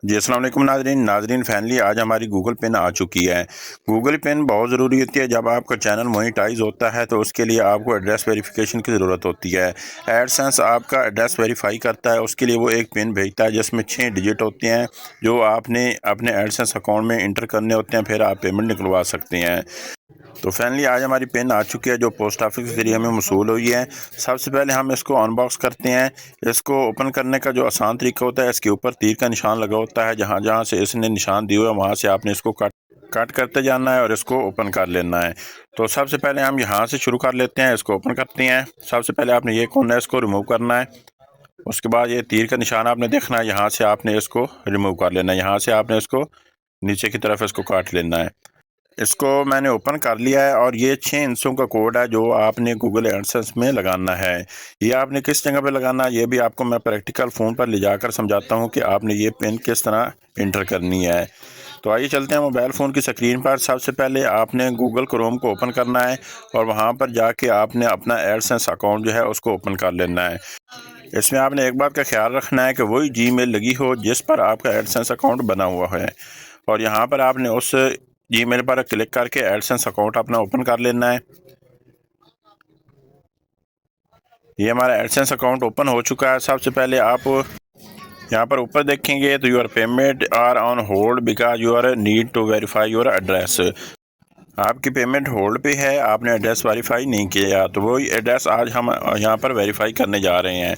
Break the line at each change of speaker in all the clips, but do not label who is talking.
जी अस्सलाम वालेकुम नाजरीन फाइनली आज हमारी गूगल पेन आ चुकी है। गूगल पेन बहुत ज़रूरी होती है। जब आपका चैनल मोनेटाइज होता है तो उसके लिए आपको एड्रेस वेरिफिकेशन की ज़रूरत होती है। एडसेंस आपका एड्रेस वेरीफाई करता है, उसके लिए वो एक पिन भेजता है जिसमें 6 डिजिट होते हैं जो आपने अपने एडसेंस अकाउंट में इंटर करने होते हैं, फिर आप पेमेंट निकलवा सकते हैं। तो फाइनली आज हमारी पेन आ चुकी है जो पोस्ट ऑफिस के ज़रिए हमें मौसूल हुई है। सबसे पहले हम इसको अनबॉक्स करते हैं। इसको ओपन करने का जो आसान तरीका होता है, इसके ऊपर तीर का निशान लगा होता है, जहाँ जहाँ से इसने निशान दिए हुए हैं वहाँ से आपने इसको कट करते जाना है और इसको ओपन कर लेना है। तो सबसे पहले हम यहाँ से शुरू कर लेते हैं, इसको ओपन करते हैं। सबसे पहले आपने ये कोना है इसको रिमूव करना है। उसके बाद ये तीर का निशान आपने देखना है, यहाँ से आपने इसको रिमूव कर लेना है। यहाँ से आपने इसको नीचे की तरफ इसको काट लेना है। इसको मैंने ओपन कर लिया है और ये 6 इंचों का कोड है जो आपने गूगल एडसेंस में लगाना है। ये आपने किस जगह पे लगाना है ये भी आपको मैं प्रैक्टिकल फ़ोन पर ले जाकर समझाता हूँ कि आपने ये पिन किस तरह इंटर करनी है। तो आइए चलते हैं मोबाइल फ़ोन की स्क्रीन पर। सबसे पहले आपने गूगल क्रोम को ओपन करना है और वहाँ पर जाके आपने अपना एडसेंस अकाउंट जो है उसको ओपन कर लेना है। इसमें आपने एक बात का ख्याल रखना है कि वही जीमेल लगी हो जिस पर आपका एडसेंस अकाउंट बना हुआ है, और यहाँ पर आपने उस जीमेल पर क्लिक करके एडसेंस अकाउंट अपना ओपन कर लेना है। ये हमारा एडसेंस अकाउंट ओपन हो चुका है। सबसे पहले आप यहाँ पर ऊपर देखेंगे तो your payment are on hold because you are need to verify your address. आपकी पेमेंट होल्ड पे है, आपने एड्रेस वेरीफाई नहीं किया, तो वही एड्रेस आज हम यहाँ पर वेरीफाई करने जा रहे हैं।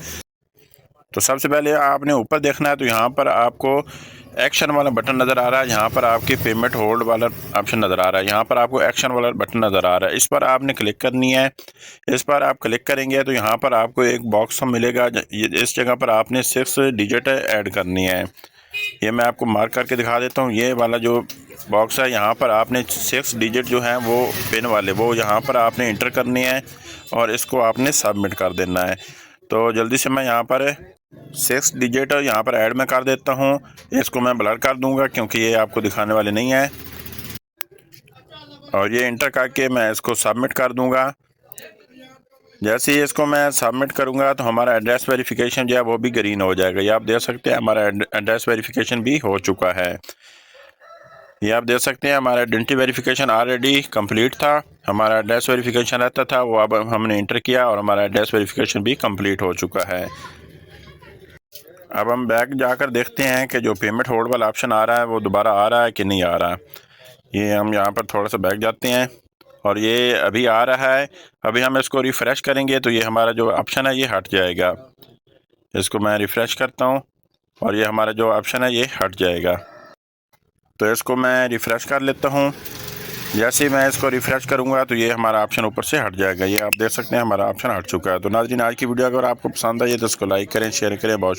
तो सबसे पहले आपने ऊपर देखना है तो यहाँ पर आपको एक्शन वाला बटन नज़र आ रहा है, यहाँ पर आपकी पेमेंट होल्ड वाला ऑप्शन नज़र आ रहा है, यहाँ पर आपको एक्शन वाला बटन नज़र आ रहा है, इस पर आपने क्लिक करनी है। इस पर आप क्लिक करेंगे तो यहाँ पर आपको एक बॉक्स मिलेगा, इस जगह पर आपने 6 डिजिट ऐड करनी है। ये मैं आपको मार्क करके दिखा देता हूँ। ये वाला जो बॉक्स है यहाँ पर आपने 6 डिजिट जो हैं वो पिन वाले वो यहाँ पर आपने इंटर करनी है और इसको आपने सबमिट कर देना है। तो जल्दी से मैं यहाँ पर 6 डिजिट यहाँ पर ऐड में कर देता हूँ। इसको मैं ब्लर कर दूँगा क्योंकि ये आपको दिखाने वाले नहीं है, और ये इंटर करके मैं इसको सबमिट कर दूँगा। जैसे ही इसको मैं सबमिट करूंगा तो हमारा एड्रेस वेरिफिकेशन जो है वो भी ग्रीन हो जाएगा। ये आप देख सकते हैं हमारा एड्रेस वेरिफिकेशन भी हो चुका है। ये आप देख सकते हैं हमारा आइडेंटिटी वेरिफिकेशन ऑलरेडी कंप्लीट था। हमारा एड्रेस वेरिफिकेशन रहता था वो अब हमने इंटर किया और हमारा एड्रेस वेरिफिकेशन भी कंप्लीट हो चुका है। अब हम बैक जाकर देखते हैं कि जो पेमेंट होल्ड वाला ऑप्शन आ रहा है वो दोबारा आ रहा है कि नहीं आ रहा। ये हम यहाँ पर थोड़ा सा बैक जाते हैं और ये अभी आ रहा है। अभी हम इसको रिफ़्रेश करेंगे तो ये हमारा जो ऑप्शन है ये हट जाएगा। इसको मैं रिफ़्रेश करता हूँ और ये हमारा जो ऑप्शन है ये हट जाएगा। तो इसको मैं रिफ़्रेश कर लेता हूँ। जैसे ही मैं इसको रिफ़्रेश करूँगा तो ये हमारा ऑप्शन ऊपर से हट जाएगा। ये आप देख सकते हैं हमारा ऑप्शन हट चुका है। तो नाज़रीन आज की वीडियो अगर आपको पसंद आई तो इसको लाइक करें, शेयर करें। बहुत